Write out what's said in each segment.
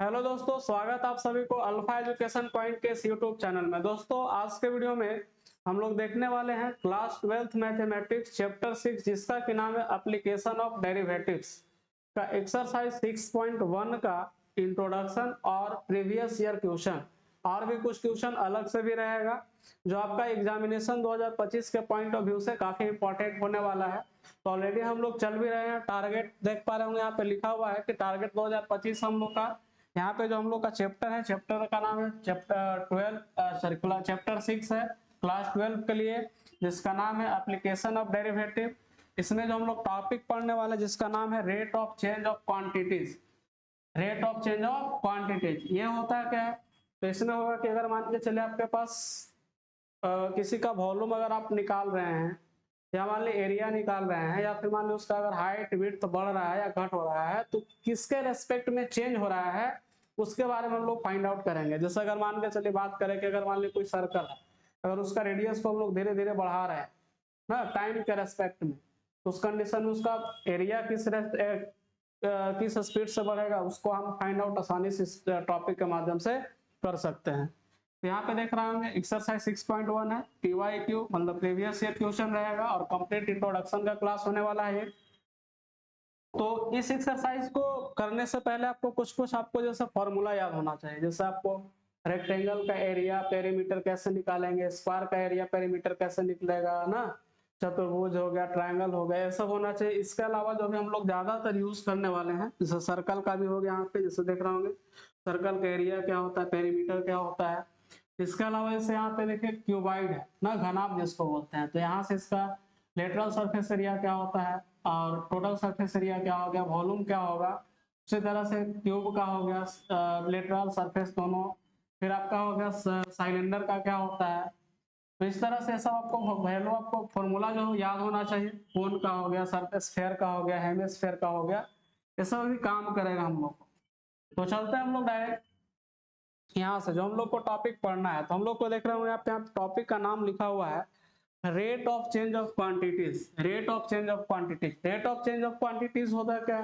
Hello दोस्तों, स्वागत आप सभी को अल्फा एजुकेशन पॉइंट के इस यूट्यूब चैनल में। दोस्तों, आज के वीडियो में हम लोग देखने वाले हैं क्लास 12th मैथमेटिक्स चैप्टर 6, जिसका कि नाम है एप्लीकेशन ऑफ डेरिवेटिव्स का एक्सरसाइज 6.1 का इंट्रोडक्शन और प्रीवियस ईयर क्वेश्चन। और भी कुछ क्वेश्चन अलग से भी रहेगा जो आपका एग्जामिनेशन 2025 के पॉइंट ऑफ व्यू से काफी इंपॉर्टेंट होने वाला है। तो ऑलरेडी हम लोग चल भी रहे हैं। टारगेट देख पा रहे होंगे, यहाँ पे लिखा हुआ है कि टारगेट 2025 हम लोग का, यहाँ पे जो हम लोग का चैप्टर है, चैप्टर का नाम है चैप्टर 12 चैप्टर 6 है क्लास 12 के लिए, जिसका नाम है एप्लीकेशन ऑफ डेरिवेटिव। इसमें जो हम लोग टॉपिक पढ़ने वाले जिसका नाम है rate of change of quantities. Rate of change of quantities ये होता है क्या है? तो इसमें होगा कि अगर मान के चले आपके पास किसी का वॉल्यूम अगर आप निकाल रहे हैं, या मान ली एरिया निकाल रहे हैं, या फिर मान ली उसका अगर हाइट विड्थ बढ़ रहा है या घट हो रहा है, तो किसके रेस्पेक्ट में चेंज हो रहा है उसके बारे में हम लोग फाइंड आउट करेंगे। जैसे अगर मान के चलिए बात करें कि अगर मान ली कोई सर्कल है, अगर उसका रेडियस को हम लोग धीरे धीरे बढ़ा रहे हैं ना टाइम के रेस्पेक्ट में, तो उस कंडीशन में उसका एरिया किस स्पीड से बढ़ेगा उसको हम फाइंड आउट आसानी से इस टॉपिक के माध्यम से कर सकते हैं। तो यहाँ पे देख रहे होंगे एक्सरसाइज 6.1 है, PYQ मतलब प्रीवियस ईयर क्वेश्चन रहेगा और कंप्लीट इंट्रोडक्शन का क्लास होने वाला है। तो इस एक्सरसाइज को करने से पहले आपको कुछ आपको जैसे फॉर्मूला याद होना चाहिए। जैसे आपको रेक्टेंगल का एरिया पेरीमीटर कैसे निकालेंगे, स्क्वायर का एरिया पेरीमीटर कैसे निकलेगा ना, चतुर्भुज हो गया, ट्रायंगल हो गया, ये सब होना चाहिए। इसके अलावा जो भी हम लोग ज्यादातर यूज करने वाले हैं, जैसे सर्कल का भी हो गया यहाँ पे, जैसे देख रहे होंगे सर्कल का एरिया क्या होता है, पेरीमीटर क्या होता है। इसके अलावा जैसे यहाँ पे देखिए क्यूबाइड है ना, घनाभ जिसको बोलते हैं, तो यहाँ से इसका लेटरल सरफेस एरिया क्या होता है और टोटल सरफेस एरिया क्या हो गया, वॉल्यूम क्या होगा। उसी तरह से क्यूब का हो गया लेटरल सरफेस दोनों, फिर आपका हो गया सिलेंडर का क्या होता है। तो इस तरह से सब आपको वैल्यू, आपको फॉर्मूला जो याद होना चाहिए। कोन का हो गया, सरफेस स्फीयर का हो गया, हेमिस्फीयर का हो गया, ये सब भी काम करेगा हम लोग को। तो चलते हैं हम लोग डायरेक्ट यहाँ से, जो हम लोग को टॉपिक पढ़ना है। तो हम लोग को देख रहे हो यहाँ पे टॉपिक का नाम लिखा हुआ है rate of change of quantities. Rate of change of quantities, rate of change of quantities होता है क्या?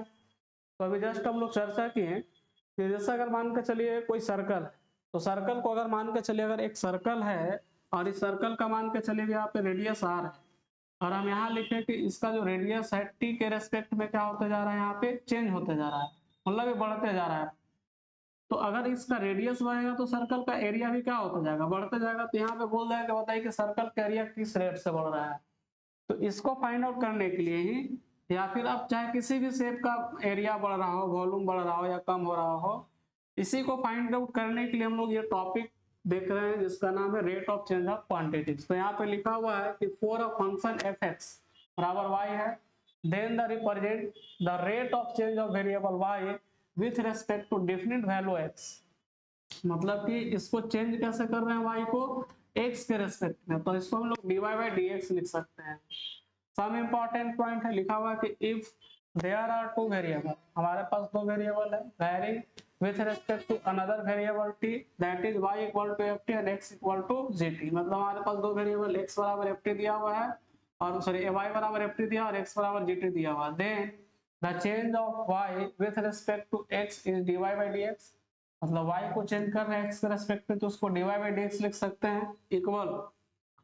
तो अभी जस्ट हम लोग चर्चा किए कि जैसे अगर मान के चलिए कोई सर्कल है, तो सर्कल को अगर मान के चलिए अगर एक सर्कल है और इस सर्कल का मान के चलिए यहाँ पे रेडियस आर है, और हम यहाँ लिखे कि इसका जो रेडियस है टी के रेस्पेक्ट में क्या होते जा रहा है, यहाँ पे चेंज होते जा रहा है, मतलब ये बढ़ते जा रहा है। तो अगर इसका रेडियस बढ़ेगा तो सर्कल का एरिया भी क्या होता जाएगा, बढ़ते जाएगा। तो यहाँ पे बोल रहा है कि बताइए कि सर्कल का एरिया किस रेट से बढ़ रहा है। तो इसको फाइंड आउट करने के लिए ही, या फिर आप चाहे किसी भी शेप का एरिया बढ़ रहा हो, वॉल्यूम बढ़ रहा हो या कम हो रहा हो, इसी को फाइंड आउट करने के लिए हम लोग ये टॉपिक देख रहे हैं जिसका नाम है rate of change of quantities. तो यहाँ पे लिखा हुआ है कि for a function f x बराबर वाई है, then the represent the rate of change of variable y with respect to definite value x. मतलब कि इसको चेंज कैसे कर रहे हैं वाई को, एक्स के रेस्पेक्ट में, तो इसको हम लोग dy बाई dx लिख सकते हैं। सम इंपॉर्टेंट पॉइंट है, लिखा हुआ है कि if there are two variable, हमारे पास दो वेरिएबल है varying with respect to another variable t, that is y equal to ft and x equal to gt। मतलब हमारे पास दो वेरिएबल x बराबर ft दिया हुआ है, और सॉरी y बराबर ft दिया और x बराबर gt दिया हुआ है। Then the change of y with respect to x is dy by dx। मतलब y को चेंज कर रहे हैं x के रेस्पेक्ट में, तो उसको dy बाई dx लिख सकते हैं इक्वल।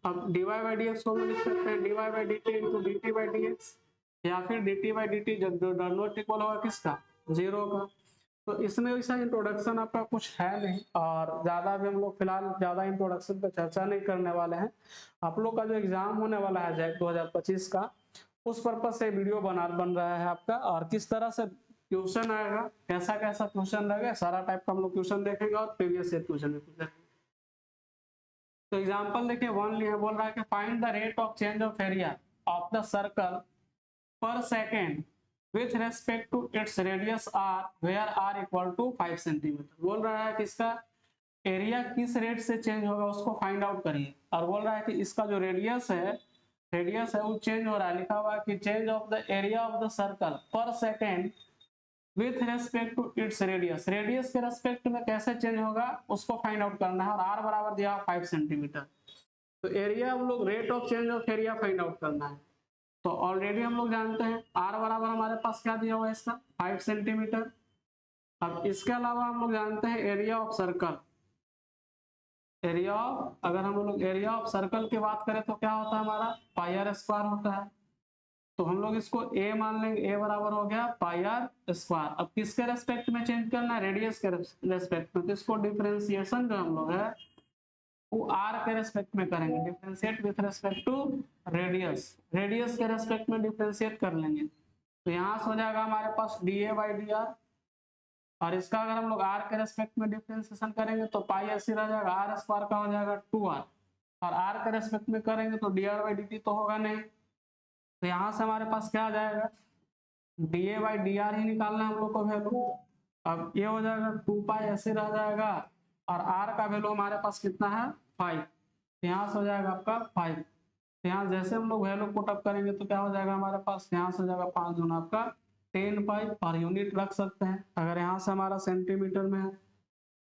अब dy बाई dx को हम लिख सकते हैं dy by dt into dt by dx, या फिर dt बाई dt जो डॉट इक्वल होगा किसका, जीरो का। तो इसमें वैसा इंट्रोडक्शन आपका कुछ है नहीं, और ज्यादा भी हम लोग फिलहाल ज्यादा इंट्रोडक्शन पे चर्चा नहीं करने वाले हैं। आप लोग का जो एग्जाम होने वाला है जैक 2025 का, उस पर्पज से वीडियो बन रहा है आपका, और किस तरह से क्वेश्चन आएगा, कैसा कैसा क्वेश्चन रहेगा, सारा टाइप का हम लोग क्वेश्चन देखेंगे और प्रीवियस ईयर क्वेश्चन भी देखेंगे। तो एग्जांपल देखिए 1 लिया, बोल रहा है कि find the rate of change of area of the circle per second with respect to its radius r where r equal to 5 centimetre. बोल रहा है कि इसका एरिया किस रेट से चेंज होगा उसको फाइंड आउट करिए, और बोल रहा है कि इसका जो रेडियस है वो चेंज हो रहा है। लिखा हुआ है कि change of the area of the circle per second with respect to its radius, radius के रेस्पेक्ट में कैसे चेंज होगा उसको फाइंड आउट करना है, और r बराबर दिया 5 सेंटीमीटर। तो एरिया हम लोग rate of change of area find out करना है। तो ऑलरेडी हम लोग जानते हैं r बराबर हमारे पास क्या दिया हुआ है इसका 5 सेंटीमीटर, अब इसके अलावा हम लोग जानते हैं area of circle. Area of, अगर हम लोग एरिया ऑफ सर्कल की बात करें तो क्या होता है हमारा, पाई आर स्क्वायर होता है। तो हम लोग इसको ए मान लेंगे, ए बराबर हो गया पाई आर स्क्वायर। अब किसके रेस्पेक्ट में चेंज करना है, रेडियस के रेस्पेक्ट में। तो इसको डिफरेंशिएशन जो हम लोग है वो आर के रेस्पेक्ट में करेंगे, differentiate with respect to radius. Radius के रेस्पेक्ट में डिफरेंशिएट कर लेंगे, तो यहाँ से हो जाएगा हमारे पास d a by d r. और इसका अगर हम लोग आर के रेस्पेक्ट में डिफरेंशिएशन करेंगे तो पाई ऐसे रह जाएगा, आर स्क्वायर का हो जाएगा 2r। और आर के रेस्पेक्ट में करेंगे तो D r by d T तो होगा नहीं। तो यहाँ से हमारे पास क्या आ जाएगा, d a by d r ही निकालना है हम लोग को वैल्यू। अब ये हो जाएगा 2 पाई ऐसे रह जाएगा, और आर का वैल्यू हमारे पास कितना है 5। यहाँ से हो जाएगा आपका 5। यहाँ जैसे हम लोग वैल्यू पुट अप करेंगे तो क्या हो जाएगा हमारे पास, यहाँ से हो जाएगा 5 गुना आपका 10 पाई। और यूनिट रख सकते हैं, अगर यहाँ से हमारा सेंटीमीटर में है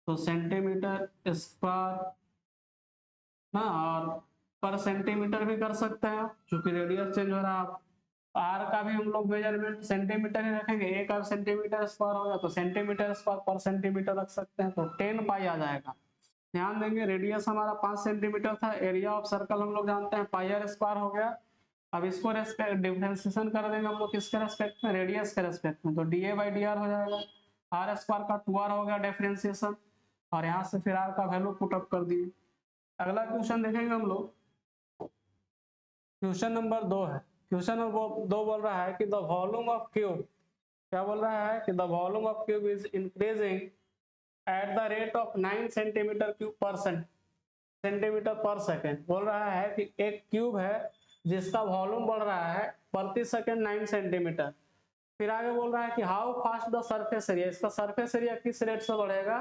तो सेंटीमीटर स्क्वायर ना, और पर सेंटीमीटर भी कर सकते हैं क्योंकि रेडियस चेंज हो रहा है। आर का भी हम लोग मेजरमेंट सेंटीमीटर ही रखेंगे, एक और सेंटीमीटर स्क्वायर होगा तो सेंटीमीटर स्क्वायर पर सेंटीमीटर रख सकते हैं, तो 10 पाई आ जाएगा। ध्यान देंगे रेडियस हमारा 5 सेंटीमीटर था, एरिया ऑफ सर्कल हम लोग जानते हैं पाई आर स्क्वायर हो गया। अब इसको रेस्पेक्ट डिफरेंशिएशन कर देंगे हम लोग किसके रेस्पेक्ट में, रेडियस के रेस्पेक्ट में। तो D a by d are हो जाएगा, आर स्क्वायर का 2r हो गया डिफरेंशिएशन, और यहाँ से फिर आर का वैल्यू पुट अप कर दिए। अगला क्वेश्चन देखेंगे हम लोग, क्वेश्चन नंबर 2 है। क्वेश्चन नंबर 2 बोल रहा है कि द वॉल्यूम ऑफ क्यूब, क्या बोल रहा है कि the volume of cube is increasing at the rate of 9 centimetre cube पर सेंटीमीटर पर सेकेंड। बोल रहा है कि एक क्यूब है जिसका वॉल्यूम बढ़ रहा है प्रति सेकेंड 9 सेंटीमीटर। फिर आगे बोल रहा है कि how fast the surface area, इसका सरफेस एरिया किस रेट से बढ़ेगा,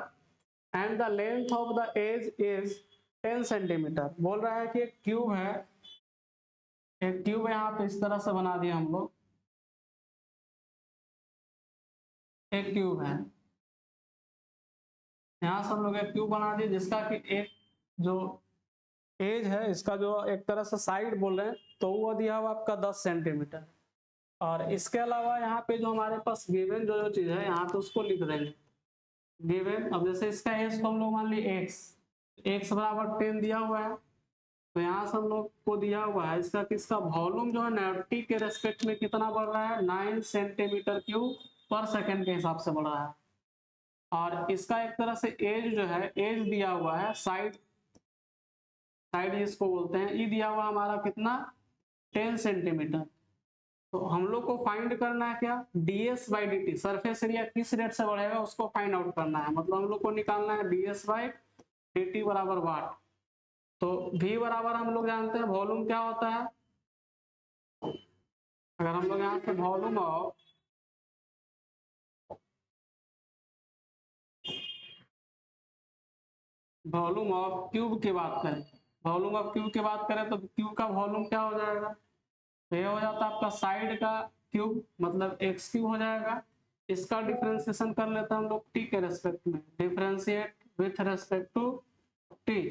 and the length of the edge is 10 centimetre. बोल रहा है कि एक क्यूब है, एक ट्यूब यहाँ पे इस तरह से बना दिया हम लोग, एक ट्यूब है यहाँ से हम लोग एक ट्यूब बना दिए जिसका कि एक जो एज है इसका जो एक तरह से साइड बोल रहे हैं तो वो दिया हुआ आपका 10 सेंटीमीटर। और इसके अलावा यहाँ पे जो हमारे पास गिवन जो चीज है यहाँ पे उसको लिख देंगे गिवन। अब जैसे इसका एज को हम लोग मान लिए एक्स बराबर 10 दिया हुआ है, तो यहाँ से हम लोग को दिया हुआ है इसका किसका वॉल्यूम जो है ना टी के रेस्पेक्ट में कितना बढ़ रहा है, 9 सेंटीमीटर क्यूब पर सेकंड के हिसाब से बढ़ रहा है। और इसका एक तरह से एज जो है, एज दिया हुआ है, साइड इसको बोलते हैं, ये दिया हुआ हमारा कितना 10 सेंटीमीटर। तो हम लोग को फाइंड करना है क्या, ds by d T, surface area किस रेट से बढ़ेगा उसको फाइंड आउट करना है। मतलब हम लोग को निकालना है ds बाई डी टी बराबर वाट। तो v बराबर हम लोग जानते हैं वॉल्यूम क्या होता है, अगर हम लोग यहाँ से वॉल्यूम ऑफ क्यूब की बात करें, वॉल्यूम ऑफ क्यूब की बात करें तो क्यूब का वॉल्यूम क्या हो जाएगा, तो ये हो जाता है आपका साइड का क्यूब मतलब एक्स क्यूब हो जाएगा। इसका डिफरेंशिएशन कर लेते हैं हम लोग टी के रेस्पेक्ट में, differentiate with respect to t.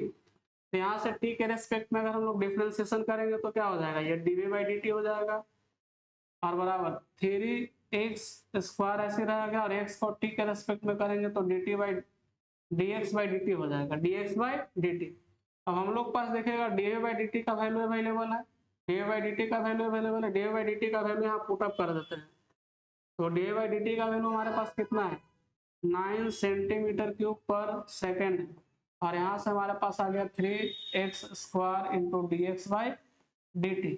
तो यहाँ से टी के रेस्पेक्ट में अगर हम लोग डिफरेंशिएशन करेंगे तो क्या हो जाएगा, ये डीवी बाई डी टी हो जाएगा, और बराबर 3x स्क्वायर ऐसे रहेगा, और x को टी के रेस्पेक्ट में करेंगे तो D T by dx by d t हो जाएगा, dx बाई डी टी। अब हम लोग पास देखेगा डी बाई डी टी का वैल्यू अवेलेबल है, डी बाई डी टी का वैल्यू अवेलेबल है, डी बाई डी टी का वैल्यू यहाँ पुट अप कर देते हैं। तो डी बाई डी टी का वैल्यू हमारे पास कितना है 9 सेंटीमीटर क्यूब पर सेकेंड है, और यहाँ से हमारे पास आ गया 3x square into d x by d T.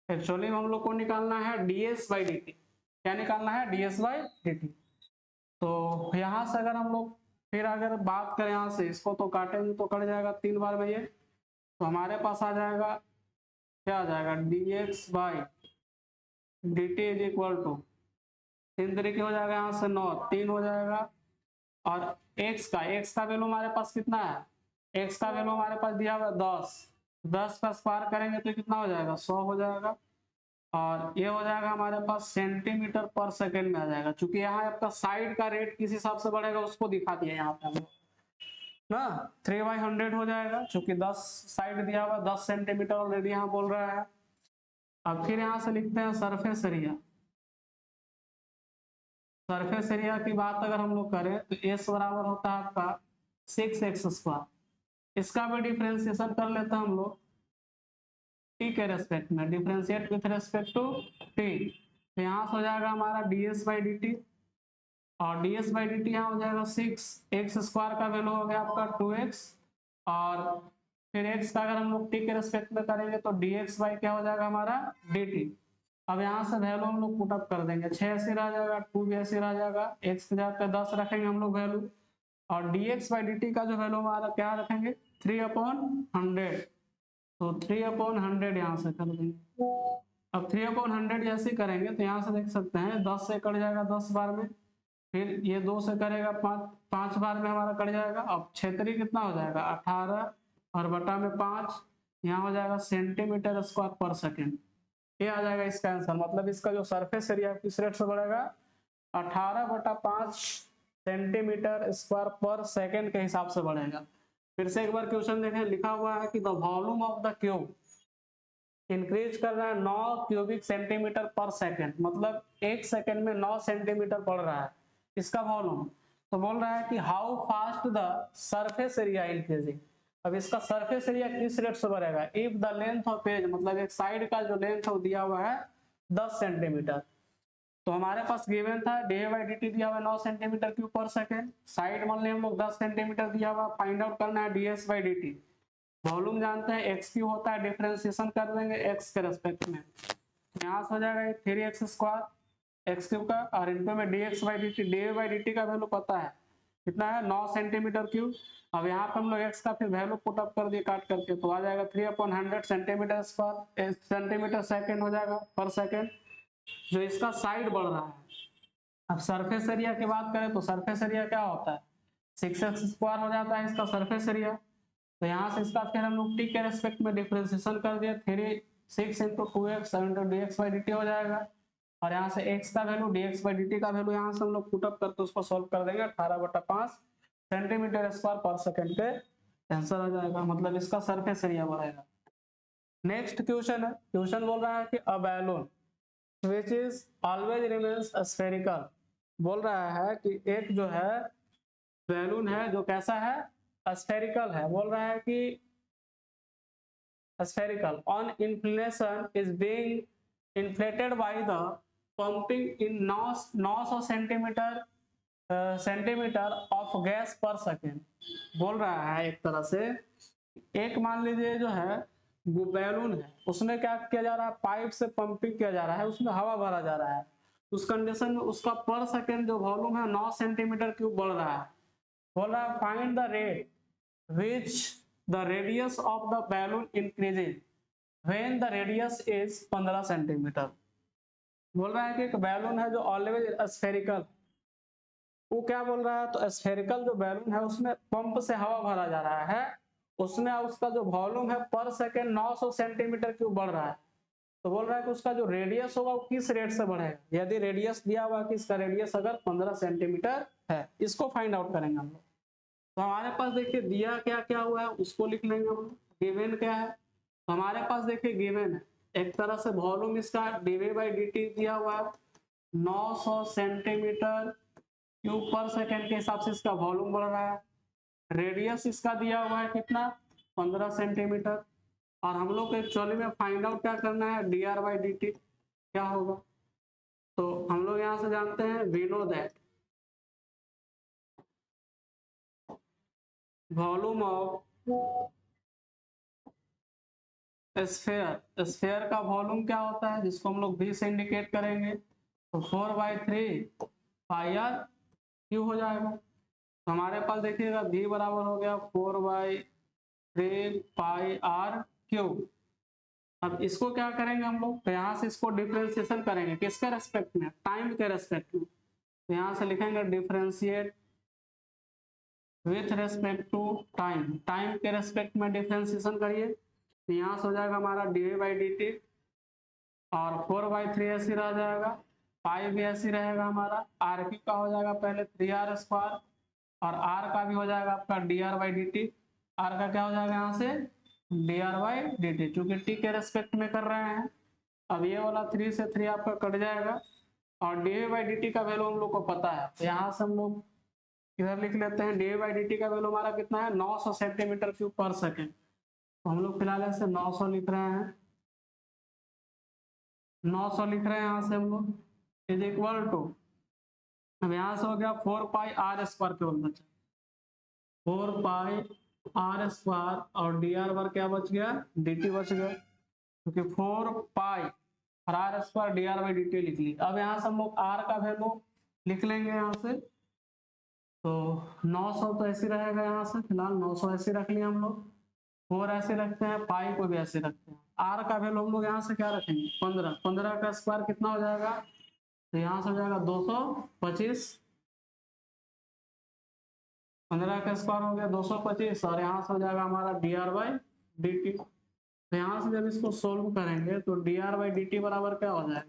Actually हम लोग को निकालना है ds बाई डी टी, क्या निकालना है ds बाई डी टी। तो यहाँ से अगर हम लोग फिर अगर बात करें यहाँ से इसको तो काटेंगे तो कट जाएगा 3 बार में ये, तो हमारे पास आ जाएगा क्या आ जाएगा dx by d t is equal to 3 तरीके हो जाएगा, यहाँ से 9 3 हो जाएगा, और x का वैल्यू हमारे पास कितना है, x का वैल्यू हमारे पास दिया हुआ 10 का स्क्वायर करेंगे तो कितना हो जाएगा 100 हो जाएगा, और ये हो जाएगा हमारे पास सेंटीमीटर पर सेकेंड में आ जाएगा। चूंकि यहाँ आपका साइड का रेट किस हिसाब से बढ़ेगा उसको दिखा दिया यहाँ पे हम लोग ना, 3/100 हो जाएगा, चूंकि 10 साइड दिया हुआ 10 सेंटीमीटर ऑलरेडी यहाँ बोल रहा है। अब फिर यहाँ से लिखते हैं सरफेस एरिया, सरफेस एरिया की बात अगर हम लोग करें तो एस बराबर होता है आपका 6x²। इसका भी डिफ्रेंसिएशन कर लेते हैं हम लोग टी के रेस्पेक्ट में, differentiate with respect to t. तो यहाँ से हो जाएगा हमारा ds/dt, और ds/dt यहाँ हो जाएगा 6x² का वैल्यू हो गया आपका 2x, और फिर x का अगर हम लोग t के रेस्पेक्ट में करेंगे तो dx बाई क्या हो जाएगा हमारा dt। अब यहाँ से वैल्यू हम लोग पुटअप कर देंगे, 6 ऐसे रह जाएगा, 2 भी ऐसे रह जाएगा, x की जगह पे 10 रखेंगे हम लोग वैल्यू, और dx/dt का जो वैल्यू हमारा क्या रखेंगे 3/100। तो 3/100 यहाँ से कर देंगे। अब 3/100 जैसे करेंगे तो यहाँ से देख सकते हैं 10 से कट जाएगा 10 बार में, फिर ये 2 से करेगा 5 बार में हमारा कट जाएगा। अब क्षेत्रीय कितना हो जाएगा 18 और बटा में 5, यहाँ हो जाएगा cm²/सेकेंड। ये आ जाएगा इसका आंसर। मतलब इसका जो सरफेस एरिया किस रेट से बढ़ेगा 18/5 cm²/सेकेंड के हिसाब से बढ़ेगा। फिर से एक बार क्वेश्चन देखें, लिखा हुआ है कि the volume of the cube increase कर रहा है 9 क्यूबिक सेंटीमीटर पर सेकेंड, मतलब 1 सेकेंड में 9 सेंटीमीटर बढ़ रहा है इसका वॉल्यूम। तो बोल रहा है कि how fast the surface area increasing. अब इसका सरफेस एरिया किस रेट से बढ़ेगा if the length of page, मतलब एक साइड का जो लेंथ है दिया हुआ है 10 सेंटीमीटर। तो हमारे पास गिवन था dy/dt दिया हुआ 9 सेंटीमीटर क्यूब पर सेकेंड, साइड मान लिया हम लोग 10 सेंटीमीटर दिया हुआ, फाइंड आउट करना है ds/dt। वॉल्यूम जानते हैं एक्स क्यू होता है, डिफरेंशिएशन कर देंगे एक्स के रेस्पेक्ट में, यहाँ से हो जाएगा 3x² एक्स क्यूब का, और इनको में dy/dt का वैल्यू पता है कितना है 9 सेंटीमीटर क्यूब। अब यहाँ पे हम लोग x का फिर वैल्यू पुट अप कर दिए काट करके, तो आ जाएगा 3/100 सेंटीमीटर सेकेंड हो जाएगा पर सेकेंड, जो इसका साइड बढ़ रहा है। अब सरफेस एरिया की बात करें तो सरफेस एरिया क्या होता है 6x² हो जाता है इसका सरफेस एरिया। तो यहाँ से इसका फिर हम लोग टी के रेस्पेक्ट में डिफरेंशिएशन कर दिया, 6 × 2x dx/dt हो जाएगा, और यहाँ से x का वैल्यू dx/dt का वैल्यू यहाँ से हम लोग पुट अप करके उसको सॉल्व कर देंगे 18/5 cm²/सेकेंड के आंसर आ जाएगा। मतलब इसका सरफेस एरिया बढ़ेगा। नेक्स्ट क्वेश्चन है, क्वेश्चन बोल रहा है कि अ balloon which is always remains spherical, बोल रहा है कि एक जो है बैलून है जो कैसा है स्फेरिकल है, बोल रहा है कि spherical on inflation is being inflated by the pumping in 900 centimetre of gas पर सेकेंड। बोल रहा है एक तरह से एक मान लीजिए जो है वो बैलून है, उसमें क्या किया जा रहा है पाइप से पंपिंग किया जा रहा है, उसमें हवा भरा जा रहा है, उस कंडीशन में उसका पर सेकेंड जो वॉल्यूम है 9 सेंटीमीटर क्यूब बढ़ रहा है। बोल रहा है find the rate which the radius of the balloon increases when the radius is 15 centimetre. बोल रहा है कि एक बैलून है जो ऑलवेज स्फेरिकल, वो क्या बोल रहा है तो स्फेरिकल जो बैलून है उसमें पंप से हवा भरा जा रहा है, उसमें उसका जो वॉल्यूम है पर सेकेंड 900 सेंटीमीटर क्यूब बढ़ रहा है। तो बोल रहा है कि उसका जो रेडियस होगा वो किस रेट से बढ़ेगा। यदि रेडियस दिया हुआ कि इसका रेडियस अगर 15 सेंटीमीटर है, इसको फाइंड आउट करेंगे हम लोग। तो हमारे पास देखिए दिया क्या क्या हुआ है उसको लिख लेंगे हम लोग, गिवन क्या है तो हमारे पास देखिए गिवन है एक तरह से वॉल्यूम इसका dv/dt दिया हुआ है 900 सेंटीमीटर क्यूब पर सेकेंड के हिसाब से इसका वॉल्यूम बढ़ रहा है, रेडियस इसका दिया हुआ है कितना 15 सेंटीमीटर, और हम लोग को एक्चुअली में फाइंड आउट क्या करना है dr/dt क्या होगा। तो हम लोग यहाँ से जानते हैं we know that volume of sphere, sphere का वॉल्यूम क्या होता है जिसको हम लोग v से इंडिकेट करेंगे, तो 4/3 पाई r क्यू हो जाएगा। तो हमारे पास देखिएगा v बराबर हो गया 4/3 पाई r क्यूब। अब इसको क्या करेंगे हम लोग तो यहाँ से इसको डिफरेंशिएशन करेंगे किसके रेस्पेक्ट में टाइम के रेस्पेक्ट में, तो यहाँ से लिखेंगे differentiate with respect to time, time के रेस्पेक्ट में डिफरेंशिएशन करिए, तो यहाँ से हो जाएगा हमारा dv/dt, और 4/3 ऐसे रह जाएगा, पाई भी ऐसे रहेगा हमारा, r क्यू का हो जाएगा पहले 3r², और r का भी हो जाएगा आपका dr/dt, r का क्या हो जाएगा यहाँ से dr/dt, चूंकि t के रेस्पेक्ट में कर रहे हैं। अब ये वाला 3 से 3 आपका कट जाएगा, और डी बाई डी टी का वैल्यू हम लोग को पता है, तो यहाँ से हम लोग इधर लिख लेते हैं डी बाई डी टी का वैल्यू हमारा कितना है 900 सेंटीमीटर क्यूब पर सेकेंड। तो हम लोग फिलहाल ऐसे 900 लिख रहे हैं, 900 लिख रहे हैं यहाँ से हम लोग इज इक्वल टू, अब यहाँ से हो गया 4 पाई आर स्क्वायर केवल बचा, 4 पाई आर स्क्वायर और डी आर वर क्या बच गया डी टी बच गया, क्योंकि 4 पाई और r square d r by d t लिख ली। अब यहाँ से हम लोग आर का वैल्यू लिख लेंगे यहाँ से, तो 900 तो ऐसे रहेगा, यहाँ से फिलहाल 900 ऐसे रख लिया हम लोग, 4 ऐसे रखते हैं, पाई को भी ऐसे रखते हैं। आर का वैल्यू हम लोग यहाँ से क्या रखेंगे 15, 15 का स्क्वायर कितना हो जाएगा, तो यहाँ से हो जाएगा 225, 15 का स्क्वायर हो गया 225 और यहाँ से हो जाएगा हमारा D r by d T. तो यहाँ से जब इसको सोल्व करेंगे तो D r by d T बराबर क्या हो जाएगा,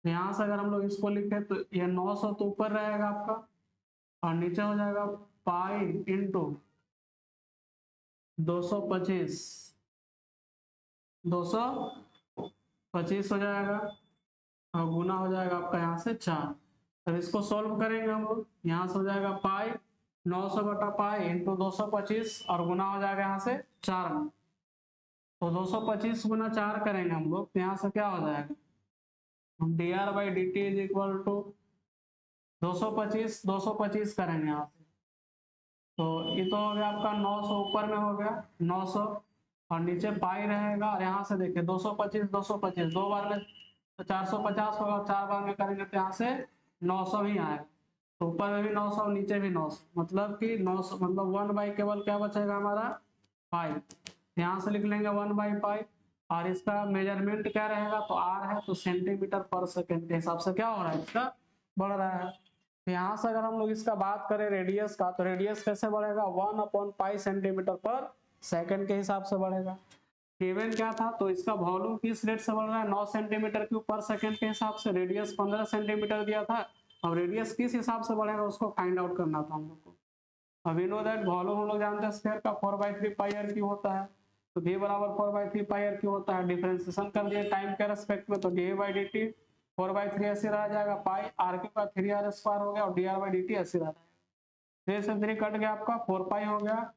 तो यहाँ से अगर हम लोग इसको लिखे तो ये 900 तो ऊपर रहेगा आपका और नीचे हो जाएगा पाई इंटू 225, 225 हो जाएगा और गुना हो जाएगा आपका यहाँ से 4। तब इसको सोल्व करेंगे हम लोग, यहाँ से हो जाएगा पाई 900 बटा पाई इंटू 225 और गुना हो जाएगा यहाँ से 4 में। तो 225 गुना 4 करेंगे हम लोग, तो यहाँ से क्या हो जाएगा d r by d t is equal to 225 करेंगे यहाँ से, तो ये तो हो गया आपका 900 ऊपर में हो गया 900 और नीचे पाई रहेगा और यहाँ से देखिए 225 दो बार में तो 450 होगा, 4 बार में करेंगे तो यहाँ से 900 ही आएगा, तो ऊपर में भी 900 और नीचे भी 900, मतलब कि 900 मतलब 1 बाई केवल क्या बचेगा हमारा पाई, यहाँ से लिख लेंगे 1 बाई पाई और इसका मेजरमेंट क्या रहेगा, तो आर है तो सेंटीमीटर पर सेकेंड के हिसाब से क्या हो रहा है इसका बढ़ रहा है। तो यहाँ से अगर हम लोग इसका बात करें रेडियस का, तो रेडियस कैसे बढ़ेगा 1/पाई सेंटीमीटर पर सेकेंड के हिसाब से बढ़ेगा। गिवन क्या था, तो इसका वॉल्यूम किस रेट से बढ़ रहा है 9 सेंटीमीटर क्यूब पर सेकेंड के हिसाब से, रेडियस 15 सेंटीमीटर दिया था, अब रेडियस किस हिसाब से बढ़ेगा उसको फाइंड आउट करना था हम लोग को। अब वी नो दैट वॉल्यूम हम लोग जानते हैं स्फीयर का 4/3 पाई आर क्यूब होता है, तो v बराबर 4/3 पाई आर क्यूब होता है, डिफरेंशिएशन कर दिए टाइम के रेस्पेक्ट में, तो डी बाई डी टी 4/3 ऐसे रह जाएगा, पाई आर क्यूब का 3r स्क्वायर हो गया और D r by d T ऐसे रह जाएगा, 3 से 3 कट गया आपका 4 पाई हो गया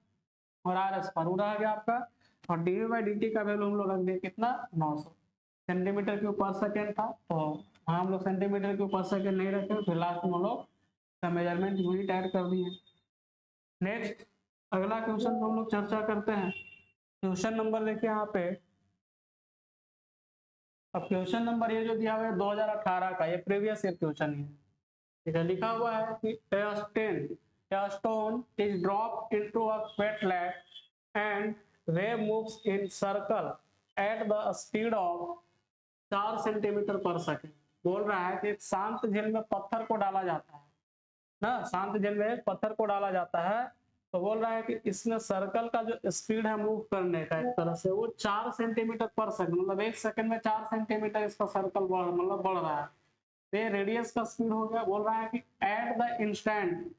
और आर स्क्वायर रह गया आपका, और डी बाई डी टी का वैल्यू हम लोग रख दिए कितना 900 सेंटीमीटर क्यूब पर सेकेंड था, तो वहाँ हम लोग सेंटीमीटर क्यूब पर सेकेंड नहीं रखे, फिर लास्ट में हम लोग का मेजरमेंट यूनिट ऐड कर दिए। नेक्स्ट अगला क्वेश्चन हम लोग चर्चा करते हैं, क्वेश्चन नंबर देखिए यहाँ पे, अब क्वेश्चन नंबर ये जो दिया हुआ है 2018 का, ये प्रीवियस ईयर क्वेश्चन है, ठीक है, लिखा हुआ है कि a stone is dropped into a wetland and wave moves in circle at the speed of 4 centimetre per second. बोल रहा है कि एक शांत झील में पत्थर को डाला जाता है ना, शांत झील में पत्थर को डाला जाता है, तो बोल रहा है कि इसमें सर्कल का जो स्पीड है मूव करने का एक तरह से वो 4 सेंटीमीटर पर सेकंड, मतलब 1 सेकंड में 4 सेंटीमीटर इसका सर्कल बढ़ रहा है, तो ये रेडियस का स्पीड हो गया। बोल रहा है कि at the instant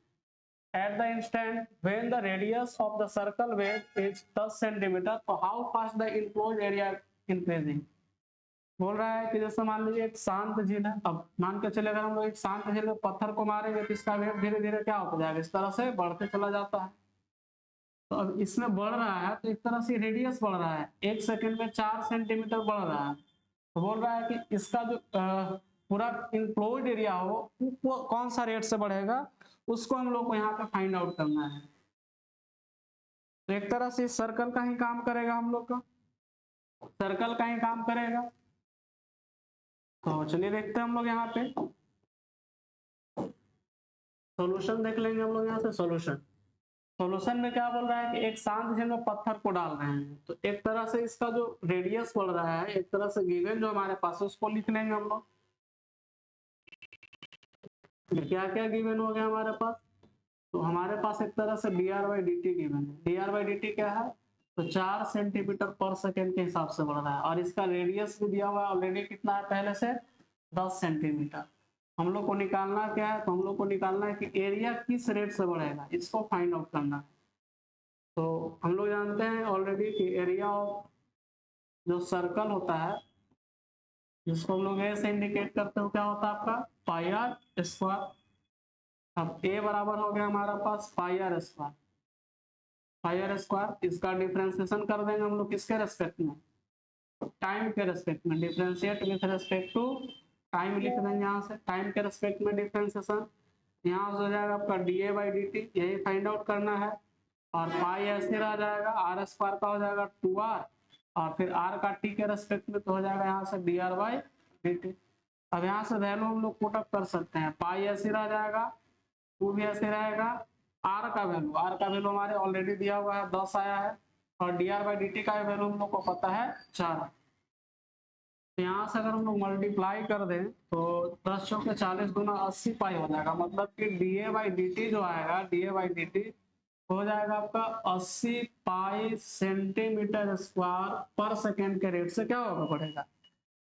when the radius of the circle wave is 10 centimetre, तो how fast the enclosed area increasing. बोल रहा है कि जैसे मान लीजिए एक शांत झील है, अब मान के चले अगर हम लोग एक शांत झील में पत्थर को मारेंगे तो इसका वेव धीरे धीरे क्या होता जाएगा, इस तरह से बढ़ते चला जाता है, तो अब इसमें बढ़ रहा है तो एक तरह से रेडियस बढ़ रहा है, 1 सेकंड में 4 सेंटीमीटर बढ़ रहा है, तो बोल रहा है कि इसका जो पूरा इंक्लोज्ड एरिया हो वो कौन सा रेट से बढ़ेगा, उसको हम लोग को यहाँ पे फाइंड आउट करना है। तो एक तरह से सर्कल का ही काम करेगा, हम लोग का सर्कल का ही काम करेगा, तो चलिए देखते हैं हम लोग यहाँ पे सॉल्यूशन देख लेंगे हम लोग यहाँ से। सॉल्यूशन में क्या बोल रहा है कि एक शांत झील में पत्थर को डाल रहे हैं, तो एक तरह से इसका जो रेडियस बढ़ रहा है, एक तरह से गिवन जो हमारे पास है उसको लिख लेंगे हम लोग। क्या क्या गिवन हो गया हमारे पास, तो हमारे पास एक तरह से d r by d t given है, d r by d t क्या है, तो 4 सेंटीमीटर पर सेकेंड के हिसाब से बढ़ रहा है, और इसका रेडियस भी दिया हुआ है ऑलरेडी कितना है पहले से 10 सेंटीमीटर। हम लोग को निकालना क्या है, तो हम लोग को निकालना है कि एरिया किस रेट से बढ़ेगा, इसको फाइंड आउट करना है। तो हम लोग जानते हैं ऑलरेडी कि एरिया ऑफ जो सर्कल होता है जिसको हम लोग ए से इंडिकेट करते हो क्या होता है आपका पाई आर स्क्वायर। अब ए बराबर हो गया हमारा पास pi r square, pi r square. इसका डिफरेंशिएशन कर देंगे हम लोग किसके रेस्पेक्ट में, टाइम के रेस्पेक्ट में, differentiate with respect to time लिख देंगे यहाँ से, टाइम के रेस्पेक्ट में डिफरेंशिएशन। यहाँ से हो जाएगा आपका D a by d T, यही फाइंड आउट करना है। और पाई ऐसे रह जाएगा, आर स्क्वायर का हो जाएगा 2r, और फिर r का t के रेस्पेक्ट में तो हो जाएगा यहाँ से d r by d t. अब यहाँ से वैल्यू हम लोग पुटअप कर सकते हैं, पाई ऐसे रह जाएगा, 2 भी ऐसे रहेगा, r का वैल्यू हमारे ऑलरेडी दिया हुआ है 10 आया है, और D r by d T का वैल्यू हम लोग को पता है 4। यहाँ से अगर हम लोग मल्टीप्लाई कर दें तो 10 चौके 40 गुना 80 पाई हो जाएगा, मतलब कि D a by d T जो आएगा, D a by d t हो जाएगा आपका 80 पाई सेंटीमीटर स्क्वायर पर सेकेंड के रेट से क्या होगा बढ़ेगा,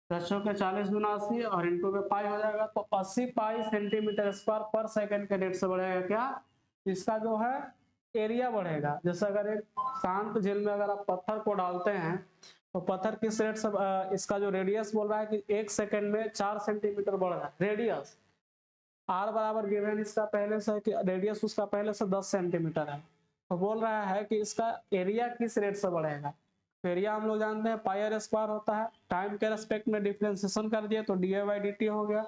10 चौके 40 गुना 80 और इंटू में पाई हो जाएगा, तो 80 पाई सेंटीमीटर स्क्वायर पर सेकेंड के रेट से बढ़ेगा क्या, इसका जो है एरिया बढ़ेगा। जैसे अगर एक शांत झील में अगर आप पत्थर को डालते हैं तो पत्थर किस रेट से, इसका जो रेडियस बोल रहा है कि 1 सेकंड में 4 सेंटीमीटर बढ़ रहा है रेडियस, आर बराबर गिवन इसका पहले से कि रेडियस उसका पहले से 10 सेंटीमीटर है, तो बोल रहा है कि इसका एरिया किस रेट से बढ़ेगा। तो एरिया हम लोग जानते हैं पाई आर स्क्वायर होता है, टाइम के रेस्पेक्ट में डिफरेंशिएशन कर दिए तो D a by d t हो गया,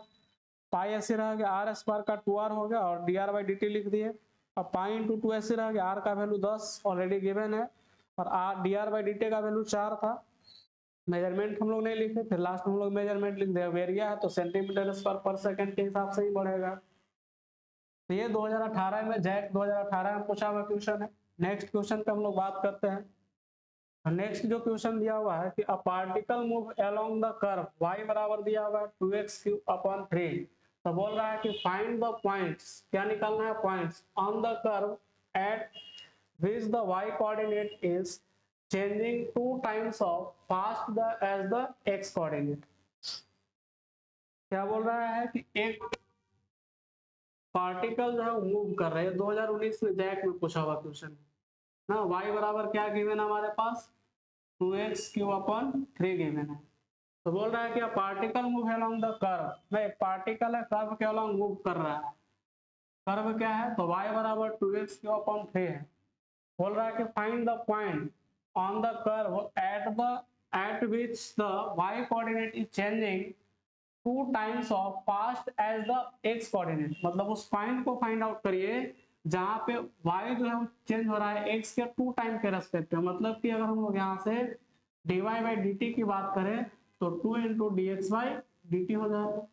पाई ऐसे रह गया, आर स्क्वायर का 2r हो गया और D r by d t लिख दिए। अब पाई इंटू 2 ऐसे रह गया, आर का वैल्यू 10 ऑलरेडी गिवन है, और R D r by d T का वैल्यू 4 था, मेजरमेंट हम लोग नहीं लिखे, फिर लास्ट में हम लोग मेजरमेंट लिख दिया, एरिया है तो सेंटीमीटर स्क्वायर पर सेकंड के हिसाब से ही बढ़ेगा। तो ये 2018 में जैक 2018 में पूछा हुआ क्वेश्चन है। नेक्स्ट क्वेश्चन पे हम लोग बात करते हैं। नेक्स्ट जो क्वेश्चन दिया हुआ है कि a particle move along the curve y बराबर दिया हुआ है 2x³ 3, तो बोल रहा है कि फाइंड द पॉइंट्स, क्या निकालना है points on the curve eight which the y coordinate is changing 2 times of fast as the x coordinate। क्या बोल रहा है कि एक पार्टिकल जो है मूव कर रहे हैं, 2019 में जैक में पूछा हुआ क्वेश्चन ना, y बराबर क्या गिवन है हमारे पास 2x³ गिवन है। तो बोल रहा है कि particle move along the curve, एक पार्टिकल है कर्व के अलोंग मूव कर रहा है, कर्व क्या है तो y बराबर 2x³ है। बोल रहा है कि find the point on the curve at which the y coordinate is changing 2 times of fast as the x coordinate, मतलब उस पॉइंट को फाइंड आउट करिए जहां पे y जो है चेंज हो रहा है x के 2 टाइम के रेस्पेक्ट में। मतलब कि अगर हम लोग यहाँ से dy बाई dt की बात करें तो 2 into d x by d t हो जाएगा,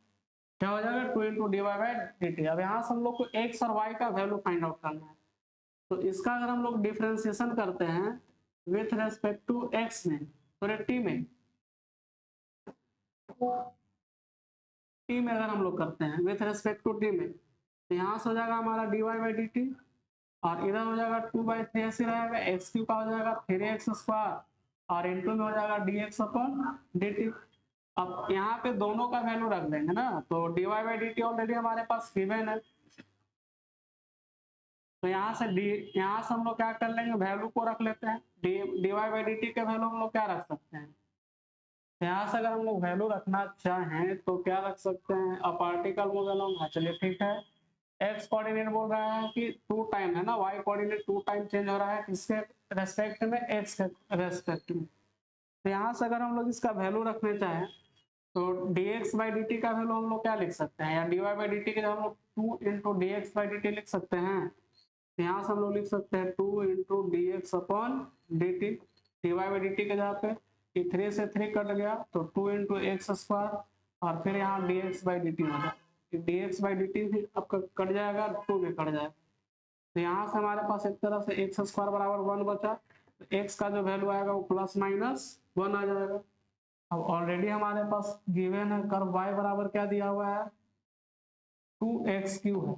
क्या हो जाएगा 2 into d y by d t. अब यहाँ से हम लोग को x और y का वैल्यू फाइंड आउट करना है, तो इसका अगर हम लोग डिफरेंशिएशन करते हैं विथ रेस्पेक्ट टू x में, सॉरी t में अगर हम लोग करते हैं विथ रेस्पेक्ट टू t में, तो यहाँ से हो जाएगा हमारा d y by d t, और इधर हो जाएगा 2/3 ऐसे रहेगा, x³ का हो जाएगा 3x² और इंटू में हो जाएगा dx/dt। अब यहाँ पे दोनों का वैल्यू रख देंगे ना, तो d y by d t already हमारे पास गिवन है, तो यहाँ से हम लोग क्या कर लेंगे वैल्यू को रख लेते हैं, d y by d t के वैल्यू हम लोग क्या रख सकते हैं, यहाँ से अगर हम लोग वैल्यू रखना चाहें तो क्या रख सकते हैं, अ पार्टिकल मूव अलोंग, चलिए ठीक है, x कोऑर्डिनेट बोल रहा है कि 2 टाइम है ना, y कोऑर्डिनेट 2 टाइम चेंज हो रहा है किसके रेस्पेक्ट में, x के रेस्पेक्ट में। तो यहाँ से अगर हम लोग इसका वैल्यू रखना चाहें तो dx बाई डी टी का वैल्यू हम लोग क्या लिख सकते हैं, या dy बाई डी टी के हम लोग 2 into dx by d t लिख सकते हैं, तो यहाँ से हम लोग लिख सकते हैं 2 into dx/dt, dy by d t के जहाँ पे 3 से 3 कट गया तो 2 इंटू x² और फिर यहाँ dx बाई डी टी हो जाए, dx बाई डी टी भी आपका कट जाएगा, 2 भी कट जाएगा, तो यहाँ से हमारे पास एक तरफ से x² बराबर 1 बचा, तो x का जो वैल्यू आएगा वो +-1 आ जाएगा। अब ऑलरेडी हमारे पास गिवन है कर्व y बराबर क्या दिया हुआ है 2x³ है,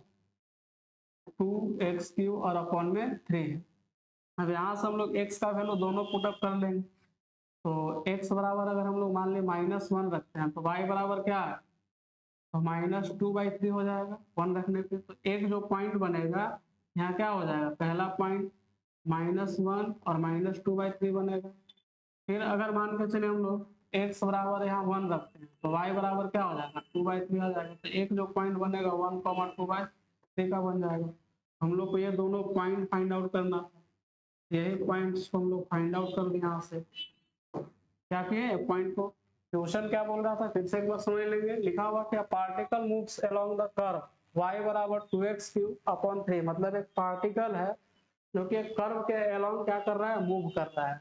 2x³ और अपॉन में 3 है। अब यहाँ से हम लोग x का वैल्यू दोनों पुटअप कर लेंगे, तो x बराबर अगर हम लोग मान लें -1 रखते हैं तो y बराबर क्या है तो -2/3 हो जाएगा 1 रखने पे, तो एक जो पॉइंट बनेगा यहाँ क्या हो जाएगा, पहला पॉइंट -1 और -2/3 बनेगा। फिर अगर मान के चले हम लोग x बराबर यहाँ 1 रखते हैं तो y बराबर क्या हो जाएगा 2/3 आ जाएगा। तो एक जो पॉइंट बनेगा 1,2/3 का बन जाएगा। हम लोग को ये दोनों पॉइंट फाइंड आउट करना था, यही पॉइंट्स को हम लोग फाइंड आउट कर दिए। यहाँ से क्या किए पॉइंट को, क्वेश्चन क्या बोल रहा था फिर से एक बार समझ लेंगे। लिखा हुआ क्या, particle moves along the curve y बराबर 2x³/3, मतलब एक पार्टिकल है जो कि एक कर्व के अलोंग क्या कर रहा है, मूव कर रहा है।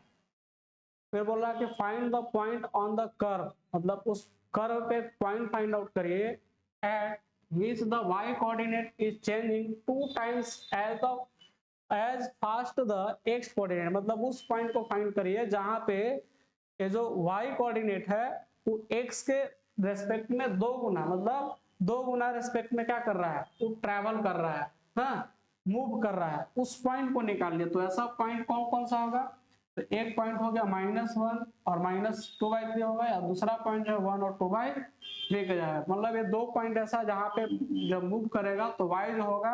फिर बोल रहा है कि find the point on the curve, मतलब उस कर्व पे पॉइंट फाइंड आउट करिए at which the y coordinate is changing 2 times as fast the x coordinate, मतलब उस पॉइंट को फाइंड करिए जहां पे ये जो y कोऑर्डिनेट है वो x के रेस्पेक्ट में 2 गुना, मतलब 2 गुना रेस्पेक्ट में क्या कर रहा है, वो ट्रैवल कर रहा है, हाँ मूव कर रहा है। उस पॉइंट को निकाल लिए। तो ऐसा पॉइंट कौन कौन सा होगा, तो एक पॉइंट हो गया -1 और -2/3 होगा, या दूसरा पॉइंट जो है 1 और 2/3 का जाएगा। मतलब ये 2 पॉइंट ऐसा जहां पे जब मूव करेगा तो y जो होगा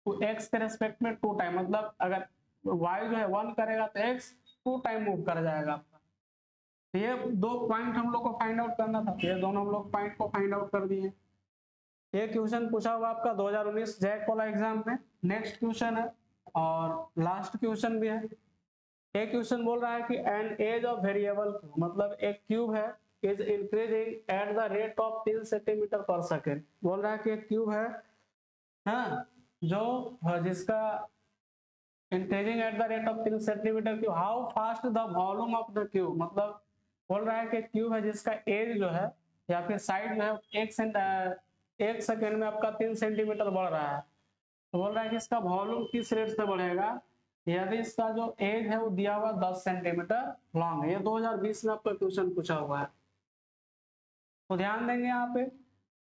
वो x के रेस्पेक्ट में 2 टाइम, मतलब अगर y जो है 1 करेगा तो x 2 टाइम मूव कर जाएगा आपका। तो ये 2 पॉइंट हम लोग को फाइंड आउट करना था, ये दोनों हम लोग पॉइंट को फाइंड आउट कर दिए। ये क्वेश्चन पूछा हुआ आपका 2019 जैक वाला एग्जाम में। नेक्स्ट क्वेश्चन है और लास्ट क्वेश्चन भी है। एक क्वेश्चन बोल रहा है कि an edge of variable cube, मतलब एक क्यूब है is increasing at the rate of 3 centimetre per second. बोल रहा है कि एक क्यूब है, हाँ, जो जिसका increasing at the rate of 3 centimetre cube, how fast the volume of the cube, मतलब बोल रहा है कि क्यूब है जिसका एज जो है या फिर साइड जो है 1 सेकेंड में आपका 3 सेंटीमीटर बढ़ रहा है। तो बोल रहा है कि इसका वॉल्यूम किस रेट से बढ़ेगा यदि इसका जो एज है वो दिया हुआ 10 सेंटीमीटर लॉन्ग है। ये 2020 में आपका क्वेश्चन पूछा हुआ है। तो ध्यान देंगे यहाँ पे,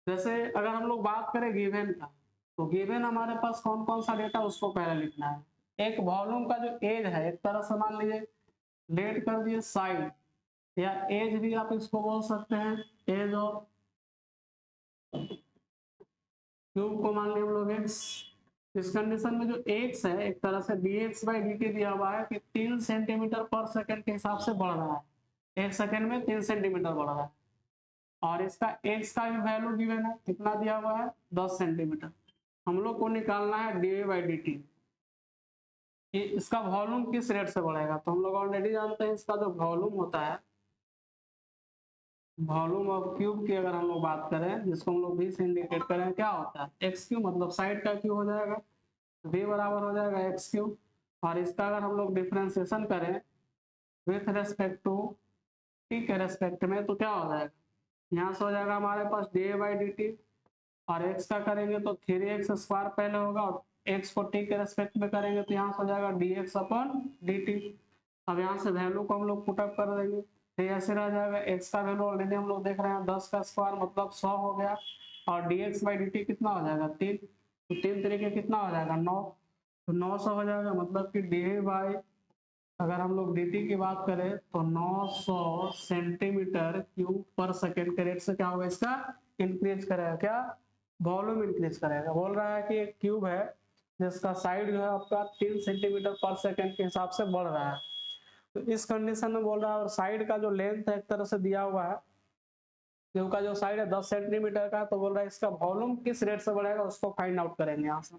जैसे अगर हम लोग बात करें गिवन का, तो गिवन हमारे पास कौन कौन सा डेटा उसको पहले लिखना है। एक वॉल्यूम का जो एज है, एक तरह से मान लीजिए लेट कर दिए साइड, या एज भी आप इसको बोल सकते हैं, एज ऑफ क्यूब को मान लिया हम लोग एक्स। इस कंडीशन में जो x है एक तरह से dx/dt दिया हुआ है कि 3 सेंटीमीटर पर सेकंड के हिसाब से बढ़ रहा है, 1 सेकंड में 3 सेंटीमीटर बढ़ रहा है। और इसका x का भी वैल्यू गिवन है, कितना दिया हुआ है 10 सेंटीमीटर। हम लोग को निकालना है dA/dt, इसका वॉल्यूम किस रेट से बढ़ेगा। तो हम लोग ऑलरेडी जानते हैं इसका जो वॉल्यूम होता है, वॉल्यूम ऑफ क्यूब की अगर हम लोग बात करें, जिसको हम लोग v से इंडिकेट करें, क्या होता है x क्यूब, मतलब साइड का क्यूब हो जाएगा, v बराबर हो जाएगा x क्यूब। और इसका अगर हम लोग डिफरेंशिएशन करें विथ रेस्पेक्ट टू t के रेस्पेक्ट में, तो क्या हो जाएगा, यहाँ से हो जाएगा हमारे पास dA/dt, और x का करेंगे तो 3x² पहले होगा, और x को t के रेस्पेक्ट में करेंगे तो यहाँ से हो जाएगा dx/dt। अब यहाँ से वैल्यू को हम लोग पुटअप कर देंगे तो ऐसे रह जाएगा। x का वैल्यू ऑलरेडी हम लोग देख रहे हैं 10 का स्क्वायर मतलब 100 हो गया, और dx/dt कितना हो जाएगा 3, तो 3 तरीके कितना हो जाएगा 9, तो 900 हो जाएगा। मतलब कि dA अगर हम लोग dt की बात करें तो 900 सेंटीमीटर क्यूब पर सेकेंड के रेट से क्या होगा, इसका इंक्रीज करेगा, क्या वॉल्यूम इंक्रीज करेगा। बोल रहा है कि एक क्यूब है जिसका साइड जो है आपका 3 सेंटीमीटर पर सेकेंड के हिसाब से बढ़ रहा है। तो इस कंडीशन में बोल रहा है, और साइड का जो लेंथ है एक तरह से दिया हुआ है, क्यूब का जो साइड है 10 सेंटीमीटर का, तो बोल रहा है इसका वॉल्यूम किस रेट से बढ़ेगा उसको फाइंड आउट करेंगे यहाँ से।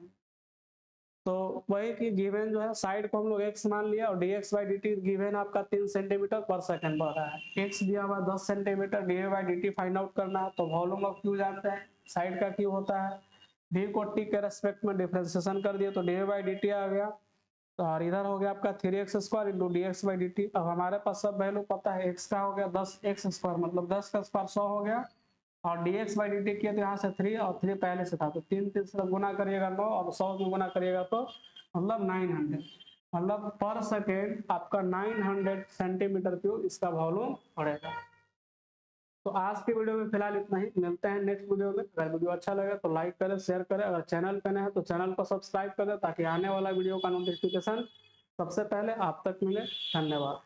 तो वही कि गिवन जो है साइड को हम लोग x मान लिया, और dx/dt गिवन आपका 3 सेंटीमीटर पर सेकंड बढ़ रहा है, x दिया हुआ 10 सेंटीमीटर, dA/dt फाइंड आउट करना है। तो वॉल्यूम ऑफ क्यू जानते हैं, साइड का क्यू होता है, v को t के रेस्पेक्ट में डिफरेंशिएशन कर दिए तो dA/dt आ गया, और इधर हो गया आपका 3x² इंटू dx/dt। अब हमारे पास सब वैल्यू पता है, x का हो गया 10x² मतलब 10 का स्क्वायर 100 हो गया, और dx/dt किया तो यहाँ से 3 और 3 पहले से था, तो 3 से गुना करिएगा 9 और 100 में गुना करिएगा तो मतलब 900, मतलब पर सेकेंड आपका 900 सेंटीमीटर क्यूब इसका वॉल्यूम पड़ेगा। तो आज के वीडियो में फिलहाल इतना ही, मिलते हैं नेक्स्ट वीडियो में। अगर वीडियो अच्छा लगे तो लाइक करें, शेयर करें, अगर चैनल पे नए हैं तो चैनल को सब्सक्राइब करें ताकि आने वाला वीडियो का नोटिफिकेशन सबसे पहले आप तक मिले। धन्यवाद।